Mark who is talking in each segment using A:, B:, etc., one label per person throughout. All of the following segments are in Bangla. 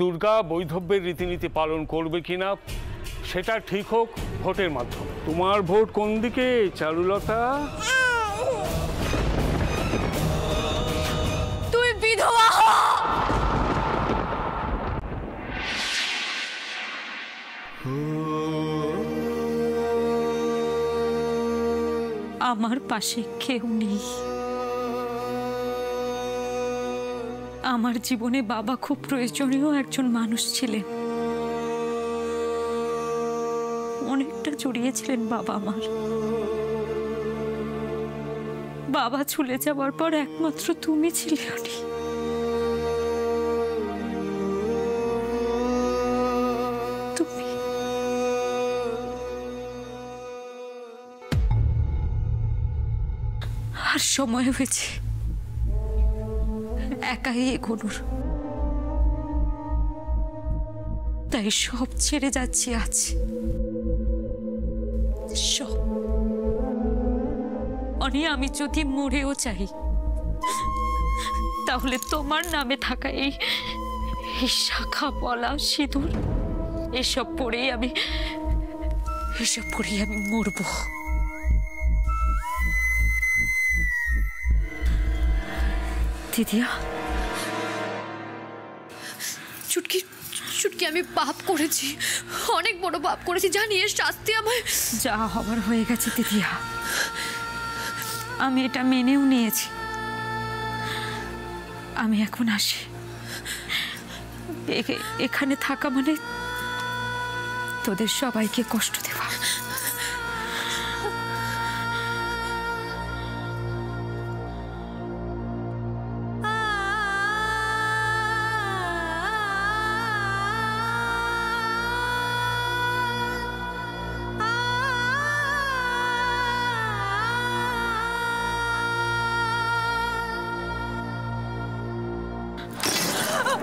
A: দুর্গা বৈধব্যের রীতিনীতি পালন করবে কিনা সেটা ঠিক হোক ভোটের মাধ্যমে। তোমার ভোট কোন দিকে চারুলতা?
B: তুই বিধবা হ।
C: আমার পাশে কেউ নেই। আমার জীবনে বাবা খুব প্রয়োজনীয় একজন মানুষ ছিলেন। অনেকটা জড়িয়েছিলেন বাবা আমার। বাবা চলে যাওয়ার পর একমাত্র তুমি ছিলে উনি। তুমি আর সময় হয়েছে একাই এগোনোর। তাই সব ছেড়ে যাচ্ছি আজ, সব। আমি যদি মরেও চাই তাহলে তোমার নামে থাকা এই শাখা পলা সিঁদুর এসব পরেই আমি মরবো। দিদিয়া,
B: চুটকি চুটকি আমি পাপ করেছি, অনেক বড় পাপ করেছি, জানি এর শাস্তি আমায়।
C: যা হবার হয়ে গেছে দিদিয়া, আমি এটা মেনেও নিয়েছি। আমি এখন আসি। এখানে থাকা মানে তোদের সবাইকে কষ্ট দেওয়া।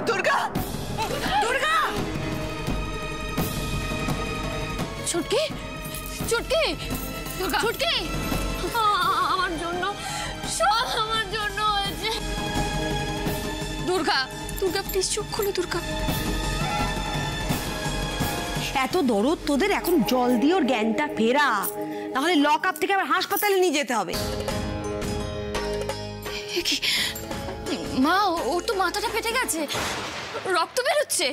B: দুর্গা, দুর্গা! চুটকি, চুটকি, চুটকি! আমার জন্য, সব আমার জন্য হয়েছে। দুর্গা, দুর্গা প্লিজ চোখ খোলো। দুর্গা,
D: এত দরদ তোদের, এখন জল দিয়ে ওর জ্ঞানটা ফেরা, তাহলে লক আপ থেকে আবার হাসপাতালে নিয়ে যেতে হবে।
B: মা, ওর তো মাথাটা ফেটে গেছে, রক্ত বেরোচ্ছে।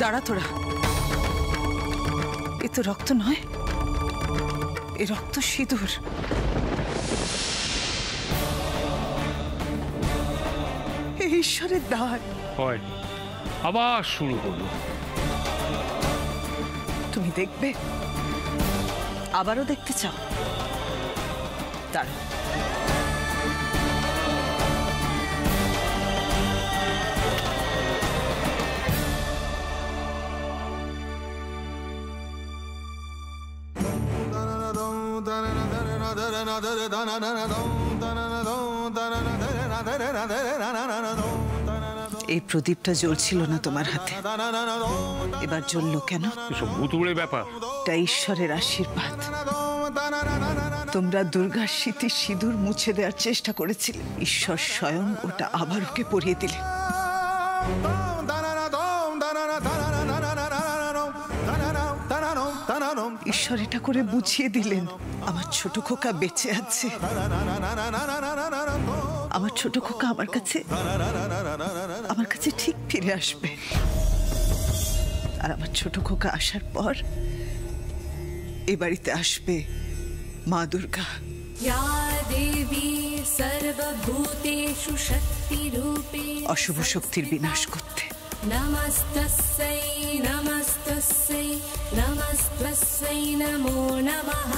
E: দাঁড়া তোরা, এ তো রক্ত নয়, এ রক্ত সিঁদুর। ঈশ্বরের দান।
A: হয় আবার শুরু হলো।
E: তুমি দেখবে, আবারও দেখতে চাও? দাঁড়া। এই প্রদীপটা জ্বলছিল না তোমার হাতে, এবার জ্বললো কেন?
A: এসব ভুতুড়ে ব্যাপার।
E: এটা ঈশ্বরের আশীর্বাদ। তোমরা দুর্গার স্মৃতির সিঁদুর মুছে দেওয়ার চেষ্টা করেছিলে, ঈশ্বর স্বয়ং ওটা আবার ওকে পরিয়ে দিলেন। ঈশ্বর এটা করে বুঝিয়ে দিলেন আমার ছোট খোকা বেঁচে আছে, আমার ছোট খোকা আমার কাছে ঠিক ফিরে আসবে। আর আমার ছোট খোকা আসার পর এ বাড়িতে আসবে মা দুর্গা। অশুভ শক্তির বিনাশ করতে।
F: নমস্তস্যৈ নমস্তস্যৈ নমস্তস্যৈ নমো নমঃ।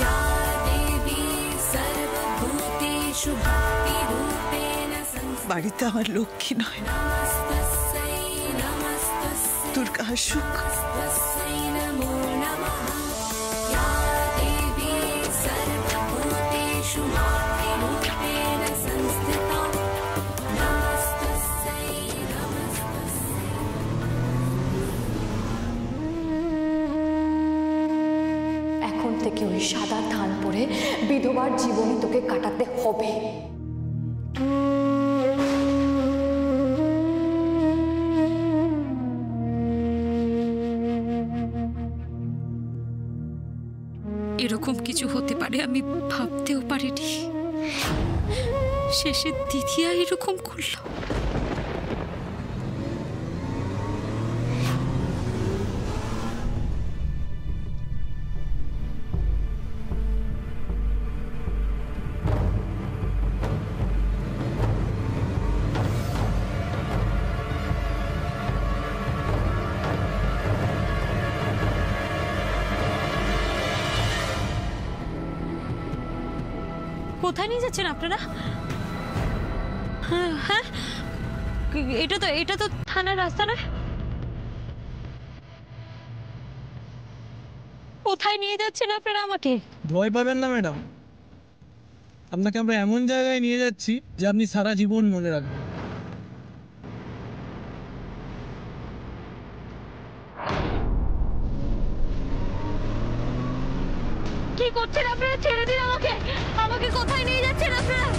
F: ইয়া দেবী সর্বভূতেষু ভক্তিরূপেণ সংস্থিতা।
E: বাড়িতে আমার লক্ষ্মী নয়, দুর্গা আসুক।
F: নমো নমঃ। ইয়া দেবী সর্বভূতেষু ভক্তিরূপেণ সংস্থিতা।
B: এখন থেকে ওই সাদা থান পরে বিধবার জীবনে তোকে কাটাতে হবে।
C: এরকম কিছু হতে পারে আমি ভাবতেও পারিনি। শেষে দিদিয়া এরকম করল। কোথায় নিয়ে যাচ্ছেন আপনারা? হ্যাঁ, এটা তো থানার রাস্তা না। কোথায় নিয়ে যাচ্ছেন আপনারা আমাকে?
G: ভয় পাবেন না ম্যাডাম, আপনাকে আমরা এমন জায়গায় নিয়ে যাচ্ছি যে আপনি সারা জীবন মনে রাখবেন।
C: কি করছেন আপনারা? ছেড়ে দিন আমাকে। আমাকে কোথায় নিয়ে যাচ্ছেন আপনারা?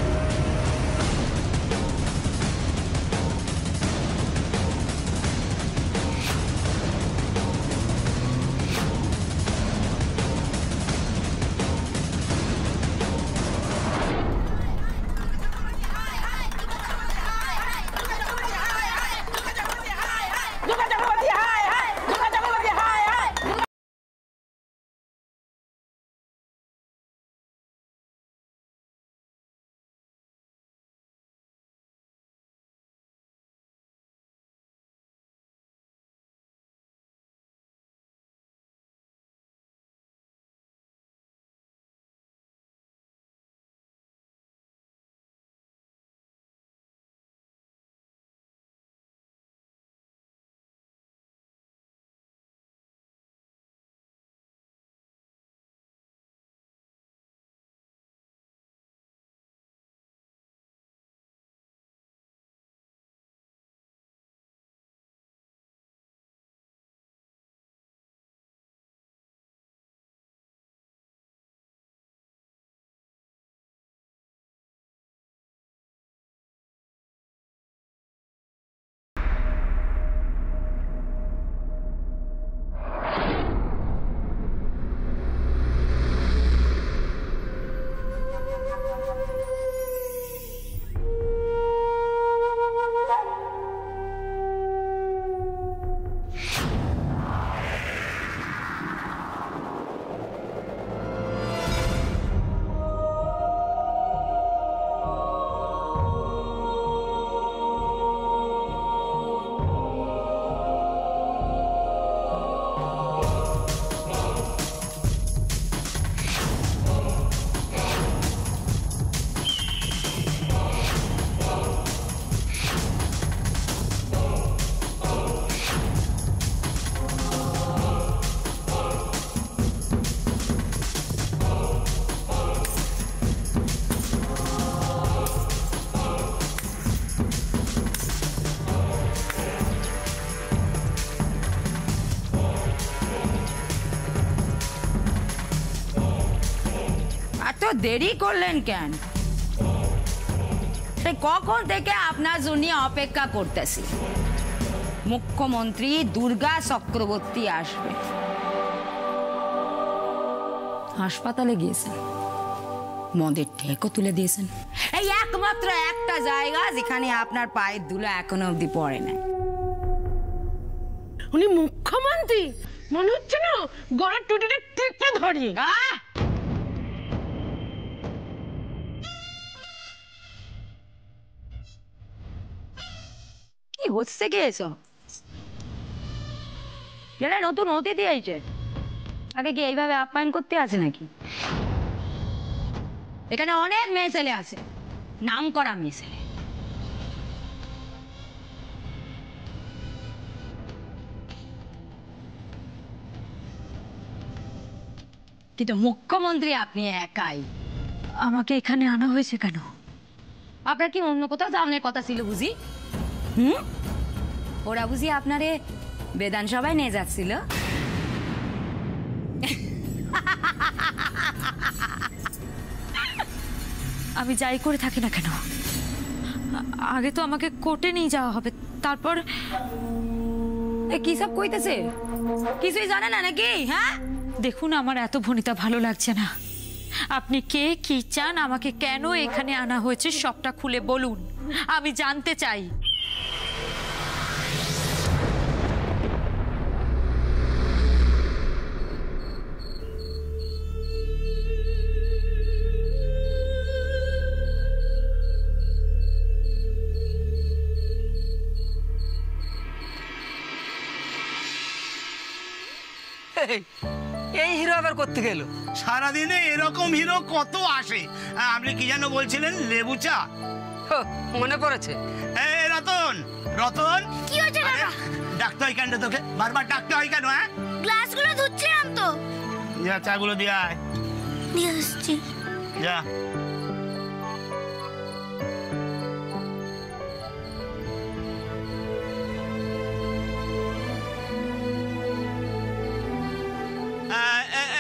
D: দেরি করলেন কেন? কখন থেকে আপনার জন্য অপেক্ষা করতেছি। মুখ্যমন্ত্রী দুর্গা চক্রবর্তী আসবে। হাসপাতালে গিয়েছেন, মদের ঠেকও তুলে দিয়েছেন। এই একমাত্র একটা জায়গা যেখানে আপনার পায়ের ধুলো এখনো অবধি পড়ে না।
H: উনি মুখ্যমন্ত্রী মনে হচ্ছে না, গলার টুটিটা টিপে ধরি।
D: কি হচ্ছে কি এসব? এটা নতুন অতিথি আইছে, আগে কি এইভাবে আপ্যায়ন করতে আছে নাকি? এখানে অনেক মেয়ে ছেলে আছে, নাম করা মেয়ে ছেলে। কিন্তু মুখ্যমন্ত্রী আপনি একাই।
C: আমাকে এখানে আনা হয়েছে কেন?
D: আপনার কি অন্য কোথাও যাওয়ার কথা ছিল বুঝি? ওরা বুঝি আপনারে বিধানসভায় নিয়ে যাচ্ছিল?
C: আমি যাই করে থাকি না কেন, আগে তো আমাকে কোর্টে নিয়ে যাওয়া হবে, তারপর
D: কি সব কইতেছে? কিছুই জানে না নাকি? হ্যাঁ,
C: দেখুন, আমার এত ভনিতা ভালো লাগছে না। আপনি কে, কি চান, আমাকে কেন এখানে আনা হয়েছে সবটা খুলে বলুন, আমি জানতে চাই।
I: এই হিরো আবার করতে গেল?
J: সারাদিনে এরকম হিরো কত আসে। আপনি কি যেন বলছিলেন, লেবু চা?
I: মনে পড়েছে।
J: এই রতন, রতন,
B: কি হয়েছে দাদা?
J: ডাকতে হয় কেন তোকে? বারবার ডাকতে হয় কেন? হ্যাঁ,
B: গ্লাসগুলো ধুচ্ছিলাম তো।
J: যা চাগুলো দিয়ে আয়।
B: নিয়ে আসছি।
J: যা।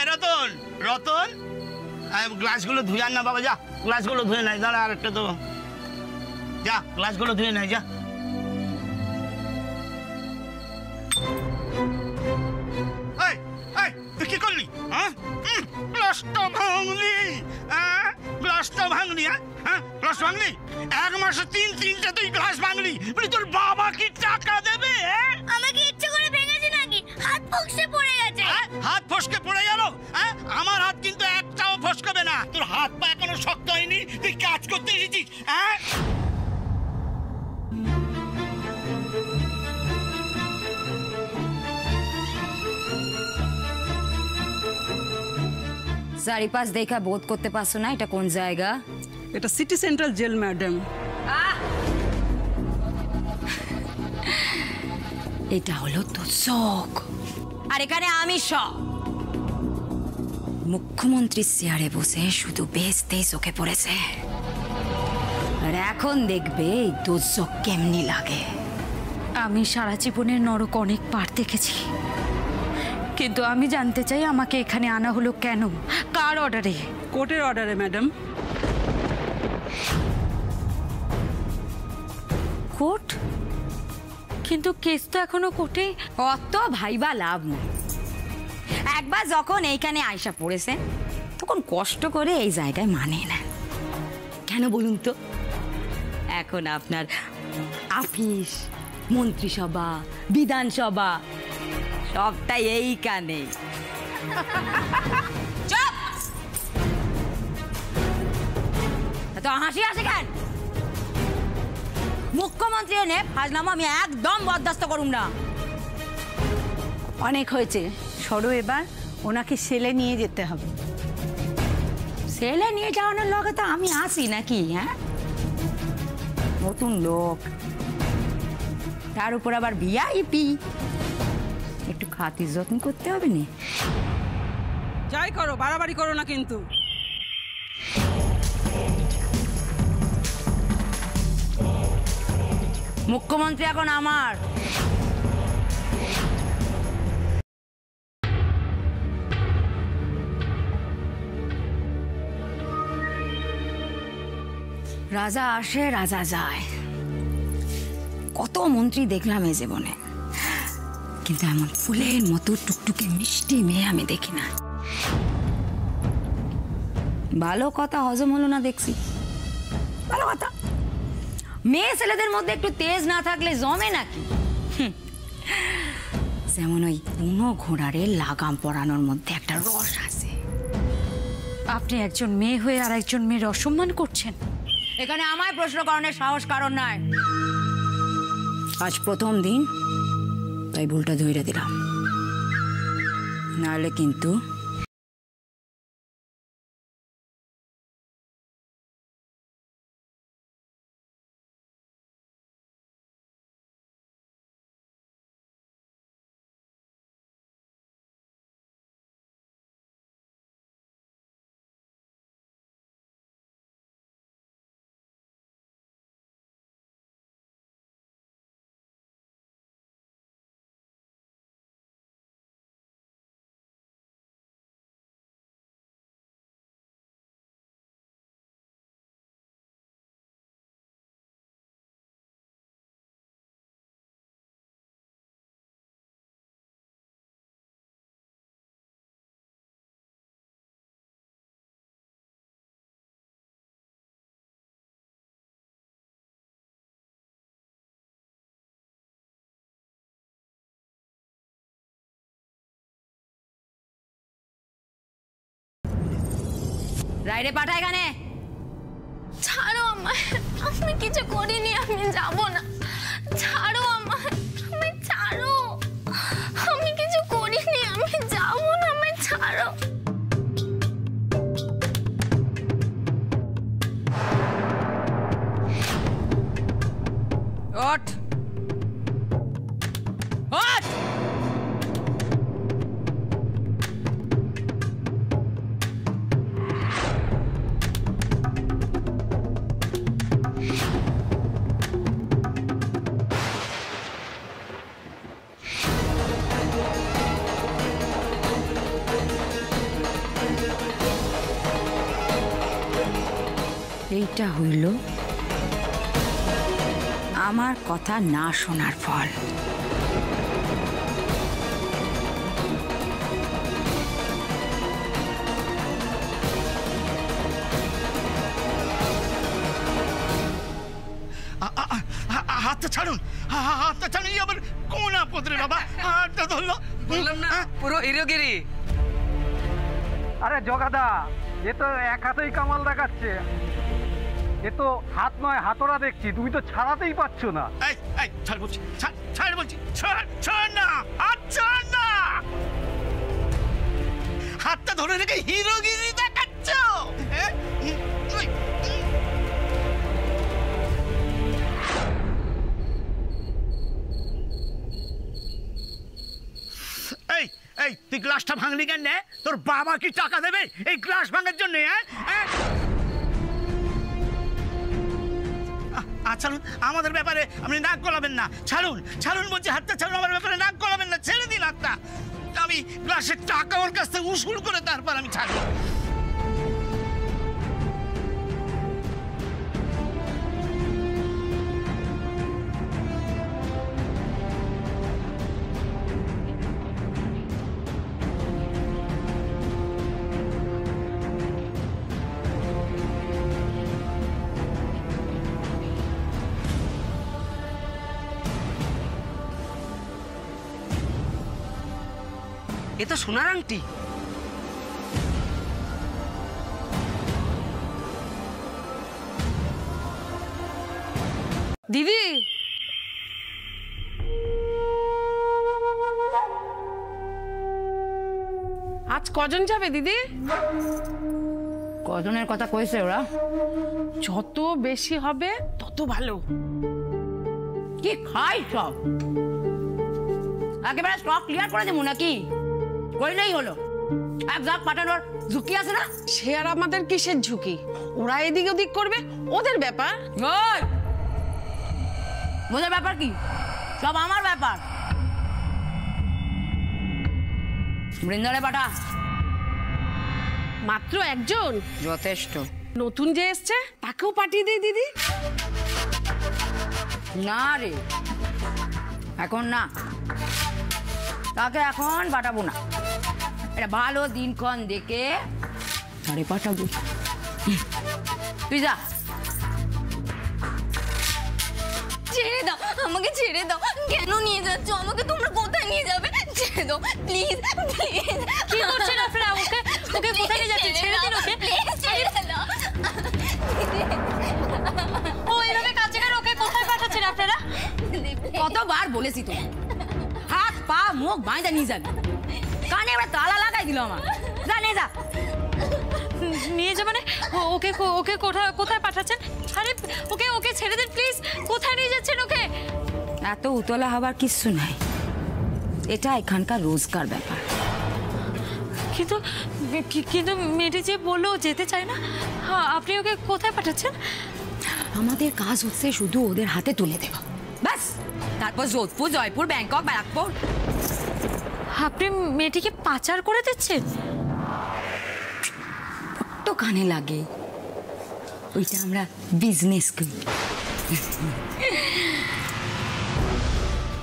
J: রতন, রতন, গ্লাসগুলো ধুয়ে আন না বাবা, যা গ্লাসগুলো ধুয়ে নাই। দাঁড়া, আরেকটা তো, যা গ্লাসগুলো ধুয়ে নাই, যা। তুই কি করলি? গ্লাসটা ভাঙলি, গ্লাসটা ভাঙলি, গ্লাস ভাঙলি। 1 মাসে 3টা তুই গ্লাস ভাঙলি, বলি তোর বাবা কি টাকা দেবে?
B: আমাকে ইচ্ছে করে ভেঙেছি নাকি? হাত ফসকে পড়ে গেছে।
J: হাত ফসকে পড়ে গেল? আমার হাত কিন্তু একটাও ফসকাবে না। তোর হাত পা এখনো শক্ত হয়নি, তুই কাজ করতে এসেছিস।
D: চারিপাশ দেখা বোধ করতে পারছো না এটা কোন জায়গা?
I: এটা সিটি সেন্ট্রাল জেল ম্যাডাম।
D: এটা হলো তোষক, আর এখানে আমি সব। মুখ্যমন্ত্রীর চেয়ারে বসে শুধু বেচতেই চোখে পড়েছে, আর এখন দেখবে এই তোষক কেমনি লাগে।
C: আমি সারা জীবনের নরক অনেক পার দেখেছি, কিন্তু আমি জানতে চাই আমাকে এখানে আনা হলো কেন, কার অর্ডারে?
I: কোর্টের অর্ডারে ম্যাডাম।
C: কোর্ট? কিন্তু কেস তো এখনো কোর্টে।
D: অত ভাইবা লাভ নেই। একবার যখন এইখানে আয়সা পড়েছে তখন কষ্ট করে এই জায়গায় মানে না। কেন বলুন তো? এখন আপনার অফিস, মন্ত্রিসভা, বিধানসভা সবটাই এইখানে। চুপ! তো হাসি আসে কেন? মুখ্যমন্ত্রী এনে ফাজলামো আমি একদম বরদাস্ত করুম না।
H: অনেক হয়েছে, সরো এবার। ওনাকে সেলে নিয়ে যেতে হবে।
D: ছেলে নিয়ে যাওয়ানোর লগে তো আমি আসি নাকি? হ্যাঁ, নতুন লোক, তার উপর আবার ভিআইপি, একটু খাতির যত্ন করতে হবে না?
I: যাই করো, বাড়াবাড়ি করো না কিন্তু।
D: মুখ্যমন্ত্রী এখন আমার। রাজা আসে, রাজা যায়। কত মন্ত্রী দেখলাম এই জীবনে, কিন্তু এমন ফুলের মতো টুকটুকে মিষ্টি মেয়ে আমি দেখি না। ভালো কথা হজম হলো না দেখছি। ভালো কথা, মেয়ে ছেলেদের মধ্যে একটু তেজ না থাকলে জমে নাকি? যেমন ওই বুনো ঘোড়ারে লাগাম পরানোর মধ্যে একটা রস আছে।
C: আপনি একজন মেয়ে হয়ে আর একজন মেয়ের অসম্মান করছেন।
D: এখানে আমায় প্রশ্ন করানোর সাহস কারণ নাই। আজ প্রথম দিন, তাই ভুলটা ধইরা দিলাম, নাহলে কিন্তু রাইরে পাঠা এখানে।
B: ছাড়ো আমায়, আমি কিছু করিনি, আমি যাব না। ছাড়ো আমায়, আমায় ছাড়ো, আমি কিছু করিনি, আমি যাব না, আমায় ছাড়ো।
D: ওঠ ওঠ। এইটা হইল আমার কথা না শোনার ফল।
J: হাতটা ছাড়ুন, হাতটা ছাড়ুন। আবার কোন আপদ রে বাবা, হাতটা ধরলো।
I: বললাম না পুরো হিরোগিরি।
K: আরে জগাদা, এ তো এক হাতেই কামাল দেখাচ্ছে। এ তো হাত নয় হাতড়া দেখছি, তুমি তো ছাড়াতেই পারছ না।
J: এই এই ছাড় বলছি, ছাড় বলছি, ছাড় না, হাত ছাড় না। হাতটা ধরে রেখে হিরোগিরি দেখাচ্ছ। এই এই তুই গ্লাসটা ভাঙলি কেন? তোর বাবা কি টাকা দেবে এই গ্লাস ভাঙার জন্য? ছাড়ুন, আমাদের ব্যাপারে আপনি নাক গলাবেন না। ছাড়ুন, ছাড়ুন বলছি, হাতটা ছাড়ুন, আমার ব্যাপারে নাক গলাবেন না। ছেড়ে দিন হাতটা। আমি গ্লাসের টাকা ওর কাছ থেকে উসুল করে তারপর আমি ছাড়বো।
I: এ তো সোনার আংটি। দিদি, আজ কজন যাবে দিদি?
D: কজনের কথা কইছে ওরা?
I: যত বেশি হবে তত ভালো।
D: কি খাই সব? একেবারে স্টক ক্লিয়ার করে দেবো নাকি? কইলেই হলো। এক জাগ পাঠানোর ঝুঁকি আছে না?
I: সে আর আমাদের কিসের ঝুঁকি? ওরা এদিক ওদিক করবে, ওদের ব্যাপার।
D: ওদের ব্যাপার কি? সব আমার ব্যাপার। বৃন্দারে পাঠা।
I: মাত্র একজন
D: যথেষ্ট।
I: নতুন যে এসছে তাকেও পাঠিয়ে দিই দিদি।
D: না রে, এখন না, তাকে এখন পাঠাবো না। এটা ভালো দিনক্ষণ দেখে তারে পাঠাবো। তুই যা।
B: ছেড়ে দাও আমাকে, ছেড়ে দাও। কেন নিয়ে যাচ্ছ আমাকে? তোমরা কোথায় নিয়ে যাবে? ছেড়ে দাও প্লিজ, প্লিজ।
C: কি করছেন আপনারা? ওকে ওকে কোথায় নিয়ে যাচ্ছেন? ছেড়ে দিন ওকে।
B: ছেড়ে দাও।
C: ও এভাবে কাছে গেলে ওকে কোথায় পাঠাচ্ছেন আপনারা?
D: কতবার বলেছি তো, হাত পা মুখ বাঁধা নিয়ে যাবি। কানে এবার তালা লাগাই দিল আমার। যা নিয়ে যা।
C: নিয়ে যা মানে? ওকে ওকে কোথায় পাঠাচ্ছেন? আরে ওকে ওকে ছেড়ে দিন প্লিজ। কোথায় নিয়ে যাচ্ছেন ওকে?
D: এত উতলা হবার কিছু নাই, এটা এখানকার রোজকার ব্যাপার।
C: কিন্তু কিন্তু মেয়েটি যে বললো যেতে চায় না, আপনি ওকে কোথায় পাঠাচ্ছেন?
D: আমাদের কাজ হচ্ছে শুধু ওদের হাতে তুলে দেব, ব্যাস। তারপর যোধপুর, জয়পুর, ব্যাংকক, ব্যারাকপুর।
C: আপনি মেয়েটিকে পাচার করে দিচ্ছেন?
D: বড্ড কানে লাগে, ওইটা আমরা বিজনেস করি।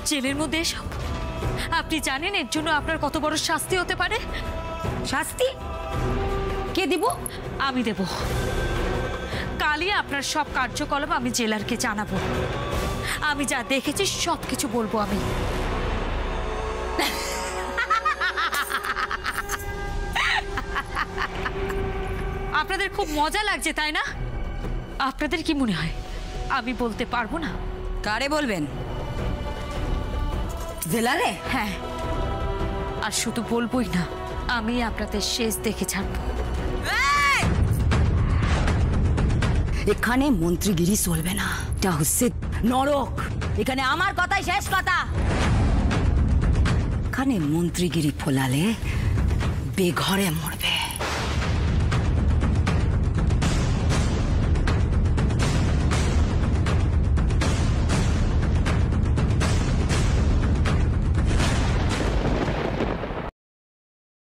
C: জেলের মধ্যে এসব আপনি জানেন এর জন্য আপনার কত বড় শাস্তি হতে পারে?
D: শাস্তি কে দিব?
C: আমি দেব। কালই আপনার সব কার্যকলাপ আমি জেলারকে জানাবো। আমি যা দেখেছি সব কিছু বলবো আমি। আপনাদের খুব মজা লাগছে তাই না? আপনাদের কি মনে হয় আমি বলতে পারবো না?
D: কারে বলবেন? জেলারে?
C: হ্যাঁ, আর শুধু বলবোই না, আমি আপনাদের শেষ দেখে ছাড়বো।
D: এখানে মন্ত্রীগিরি চলবে না, এটা হচ্ছে নরক। এখানে আমার কথাই শেষ কথা। এখানে মন্ত্রীগিরি ফোলালে বেঘরে মরবে।